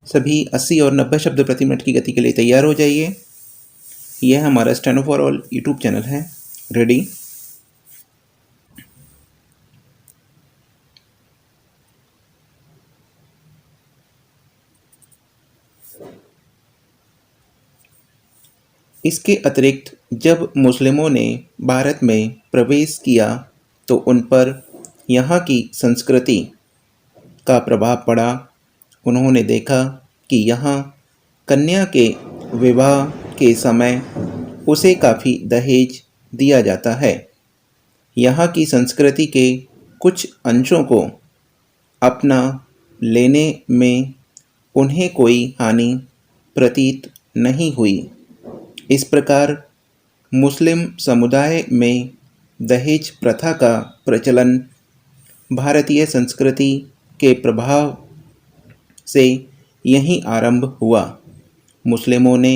सभी 80 और 90 शब्द प्रति मिनट की गति के लिए तैयार हो जाइए। यह हमारा steno for all YouTube channel है। रेडी? इसके अतिरिक्त जब मुस्लिमों ने भारत में प्रवेश किया तो उन पर यहाँ की संस्कृति का प्रभाव पड़ा। उन्होंने देखा कि यहाँ कन्या के विवाह के समय उसे काफ़ी दहेज दिया जाता है। यहाँ की संस्कृति के कुछ अंशों को अपना लेने में उन्हें कोई हानि प्रतीत नहीं हुई। इस प्रकार मुस्लिम समुदाय में दहेज प्रथा का प्रचलन भारतीय संस्कृति के प्रभाव से यहीं आरंभ हुआ। मुस्लिमों ने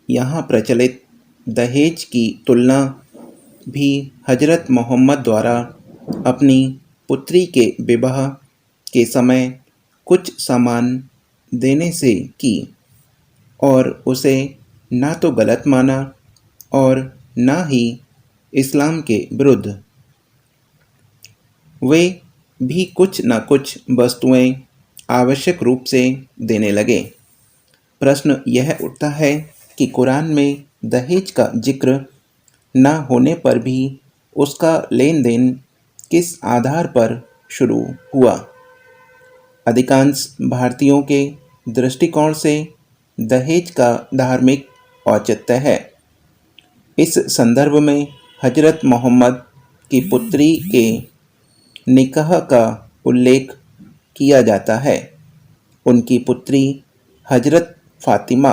यहाँ प्रचलित दहेज की तुलना भी हजरत मोहम्मद द्वारा अपनी पुत्री के विवाह के समय कुछ सामान देने से की और उसे ना तो गलत माना और ना ही इस्लाम के विरुद्ध। वे भी कुछ न कुछ वस्तुएं आवश्यक रूप से देने लगे। प्रश्न यह उठता है कि कुरान में दहेज का जिक्र न होने पर भी उसका लेन देन किस आधार पर शुरू हुआ? अधिकांश भारतीयों के दृष्टिकोण से दहेज का धार्मिक औचित्य है। इस संदर्भ में हजरत मोहम्मद की पुत्री के निकाह का उल्लेख किया जाता है। उनकी पुत्री हजरत फातिमा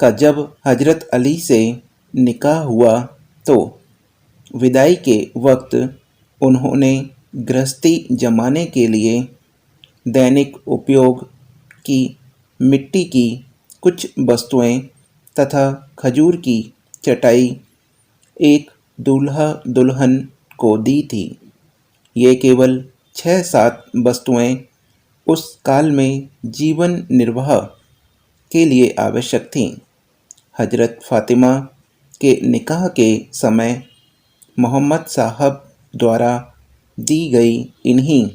का जब हजरत अली से निकाह हुआ तो विदाई के वक्त उन्होंने गृहस्थी जमाने के लिए दैनिक उपयोग की मिट्टी की कुछ वस्तुएं तथा खजूर की चटाई एक दूल्हा दुल्हन को दी थी। ये केवल 6-7 वस्तुएं उस काल में जीवन निर्वाह के लिए आवश्यक थीं। हजरत फातिमा के निकाह के समय मोहम्मद साहब द्वारा दी गई इन्हीं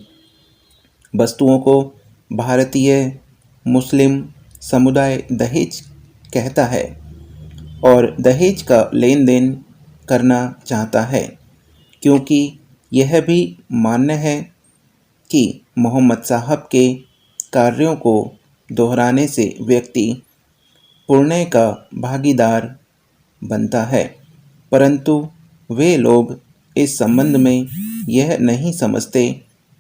वस्तुओं को भारतीय मुस्लिम समुदाय दहेज कहता है और दहेज का लेन देन करना चाहता है, क्योंकि यह भी मान्य है कि मोहम्मद साहब के कार्यों को दोहराने से व्यक्ति पुण्य का भागीदार बनता है। परंतु वे लोग इस संबंध में यह नहीं समझते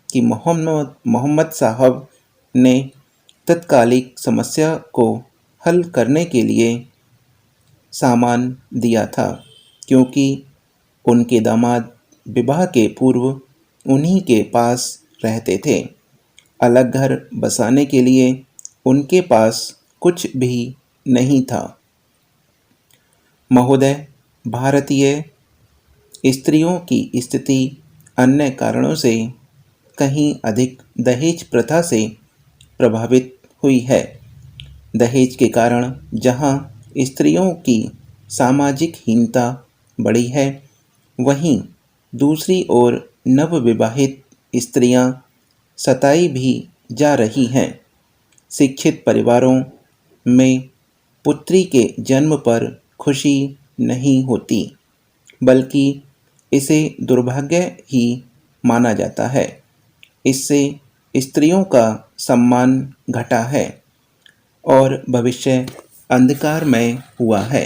कि मोहम्मद साहब ने तत्कालिक समस्या को हल करने के लिए सामान दिया था, क्योंकि उनके दामाद विवाह के पूर्व उन्हीं के पास रहते थे। अलग घर बसाने के लिए उनके पास कुछ भी नहीं था। महोदय, भारतीय स्त्रियों की स्थिति अन्य कारणों से कहीं अधिक दहेज प्रथा से प्रभावित हुई है। दहेज के कारण जहां स्त्रियों की सामाजिक हीनता बढ़ी है, वहीं दूसरी ओर नवविवाहित स्त्रियां सताई भी जा रही हैं। शिक्षित परिवारों में पुत्री के जन्म पर खुशी नहीं होती, बल्कि इसे दुर्भाग्य ही माना जाता है। इससे स्त्रियों का सम्मान घटा है और भविष्य अंधकारमय हुआ है।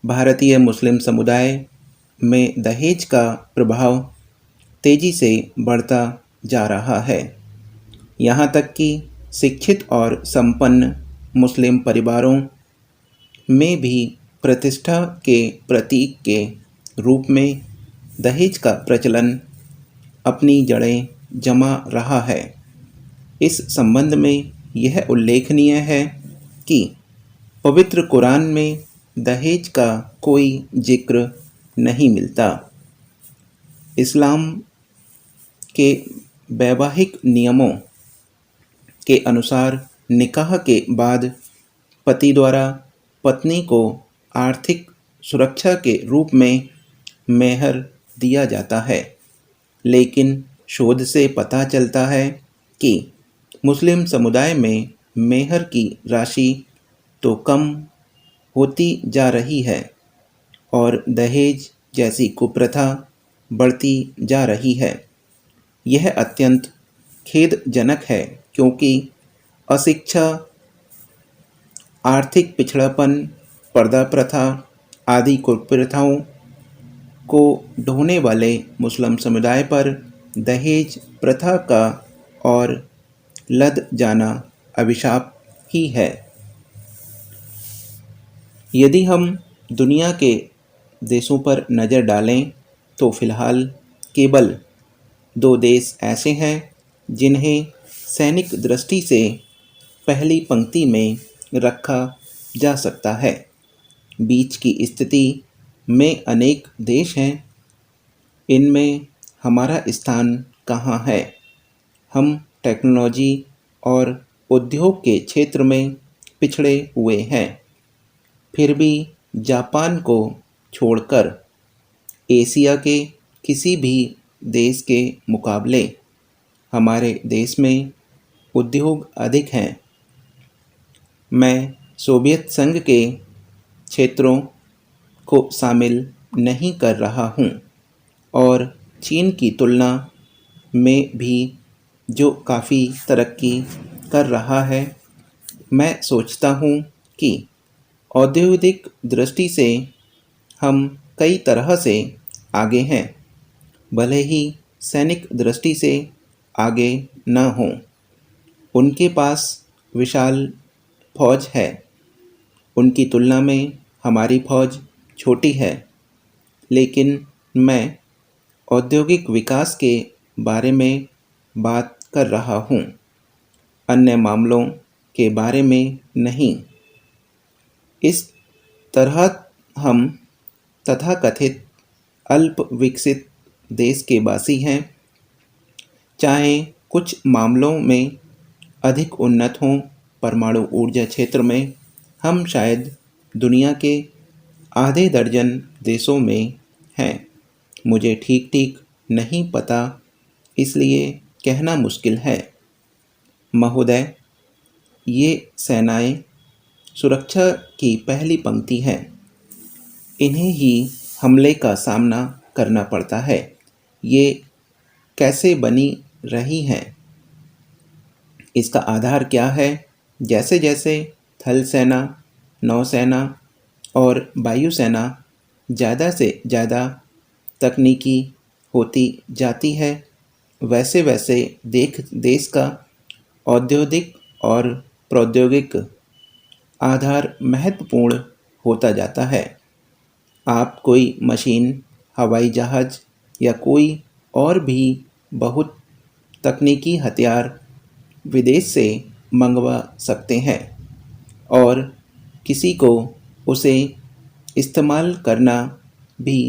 भारतीय मुस्लिम समुदाय में दहेज का प्रभाव तेजी से बढ़ता जा रहा है। यहाँ तक कि शिक्षित और संपन्न मुस्लिम परिवारों में भी प्रतिष्ठा के प्रतीक के रूप में दहेज का प्रचलन अपनी जड़ें जमा रहा है। इस संबंध में यह उल्लेखनीय है कि पवित्र कुरान में दहेज का कोई जिक्र नहीं मिलता। इस्लाम के वैवाहिक नियमों के अनुसार निकाह के बाद पति द्वारा पत्नी को आर्थिक सुरक्षा के रूप में मेहर दिया जाता है। लेकिन शोध से पता चलता है कि मुस्लिम समुदाय में मेहर की राशि तो कम होती जा रही है और दहेज जैसी कुप्रथा बढ़ती जा रही है। यह अत्यंत खेदजनक है क्योंकि अशिक्षा, आर्थिक पिछड़ापन, पर्दा प्रथा आदि कुप्रथाओं को ढोने वाले मुस्लिम समुदाय पर दहेज प्रथा का और लद जाना अभिशाप ही है। यदि हम दुनिया के देशों पर नज़र डालें तो फ़िलहाल केवल 2 देश ऐसे हैं जिन्हें सैनिक दृष्टि से पहली पंक्ति में रखा जा सकता है। बीच की स्थिति में अनेक देश हैं। इनमें हमारा स्थान कहाँ है? हम टेक्नोलॉजी और उद्योग के क्षेत्र में पिछड़े हुए हैं। फिर भी जापान को छोड़कर एशिया के किसी भी देश के मुकाबले हमारे देश में उद्योग अधिक हैं। मैं सोवियत संघ के क्षेत्रों को शामिल नहीं कर रहा हूँ और चीन की तुलना में भी जो काफ़ी तरक्की कर रहा है। मैं सोचता हूँ कि औद्योगिक दृष्टि से हम कई तरह से आगे हैं, भले ही सैनिक दृष्टि से आगे न हों। उनके पास विशाल फौज है। उनकी तुलना में हमारी फौज छोटी है। लेकिन मैं औद्योगिक विकास के बारे में बात कर रहा हूँ, अन्य मामलों के बारे में नहीं। इस तरह हम तथाकथित अल्प विकसित देश के वासी हैं। चाहे कुछ मामलों में अधिक उन्नत हों, परमाणु ऊर्जा क्षेत्र में हम शायद दुनिया के आधे दर्जन देशों में हैं। मुझे ठीक ठीक नहीं पता, इसलिए कहना मुश्किल है। महोदय, ये सेनाएं सुरक्षा की पहली पंक्ति हैं। इन्हें ही हमले का सामना करना पड़ता है। ये कैसे बनी रही हैं? इसका आधार क्या है? जैसे जैसे थल सेना, नौसेना और वायुसेना ज़्यादा से ज़्यादा तकनीकी होती जाती है, वैसे वैसे देश का औद्योगिक और प्रौद्योगिक आधार महत्वपूर्ण होता जाता है। आप कोई मशीन, हवाई जहाज़ या कोई और भी बहुत तकनीकी हथियार विदेश से मंगवा सकते हैं और किसी को उसे इस्तेमाल करना भी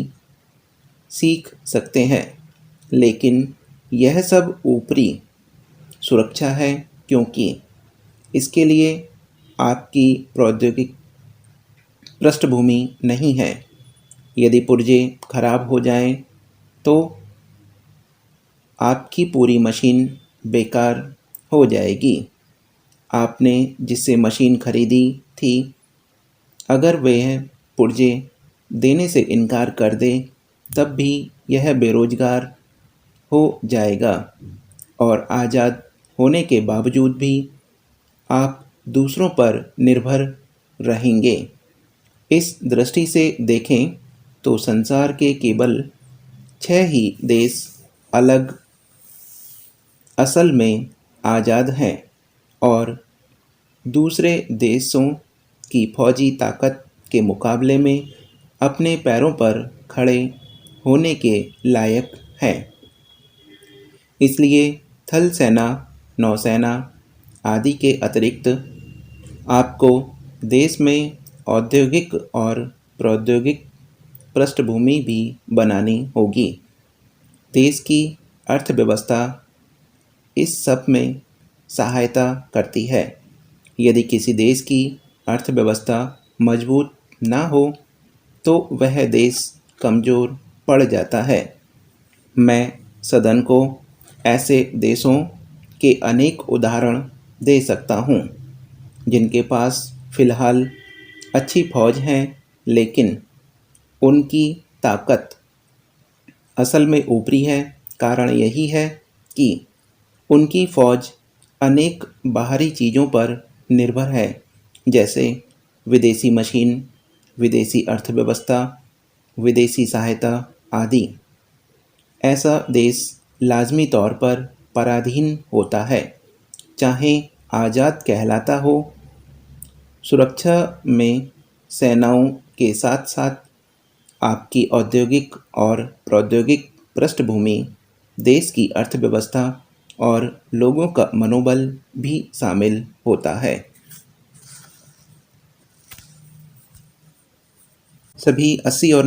सीख सकते हैं। लेकिन यह सब ऊपरी सुरक्षा है क्योंकि इसके लिए आपकी प्रौद्योगिक पृष्ठभूमि नहीं है। यदि पुर्जे खराब हो जाएं तो आपकी पूरी मशीन बेकार हो जाएगी। आपने जिससे मशीन खरीदी थी, अगर वह पुर्जे देने से इनकार कर दे तब भी यह बेरोजगार हो जाएगा और आज़ाद होने के बावजूद भी आप दूसरों पर निर्भर रहेंगे। इस दृष्टि से देखें तो संसार के केवल 6 ही देश अलग असल में आज़ाद हैं और दूसरे देशों की फौजी ताकत के मुकाबले में अपने पैरों पर खड़े होने के लायक हैं। इसलिए थल सेना, नौसेना आदि के अतिरिक्त आपको देश में औद्योगिक और प्रौद्योगिक पृष्ठभूमि भी बनानी होगी। देश की अर्थव्यवस्था इस सब में सहायता करती है। यदि किसी देश की अर्थव्यवस्था मजबूत ना हो तो वह देश कमज़ोर पड़ जाता है। मैं सदन को ऐसे देशों के अनेक उदाहरण दे सकता हूँ जिनके पास फ़िलहाल अच्छी फ़ौज है, लेकिन उनकी ताकत असल में ऊपरी है। कारण यही है कि उनकी फ़ौज अनेक बाहरी चीज़ों पर निर्भर है, जैसे विदेशी मशीन, विदेशी अर्थव्यवस्था, विदेशी सहायता आदि। ऐसा देश लाज़मी तौर पर पराधीन होता है, चाहे आज़ाद कहलाता हो। सुरक्षा में सेनाओं के साथ-साथ आपकी औद्योगिक और प्रौद्योगिक पृष्ठभूमि, देश की अर्थव्यवस्था और लोगों का मनोबल भी शामिल होता है। सभी 80 और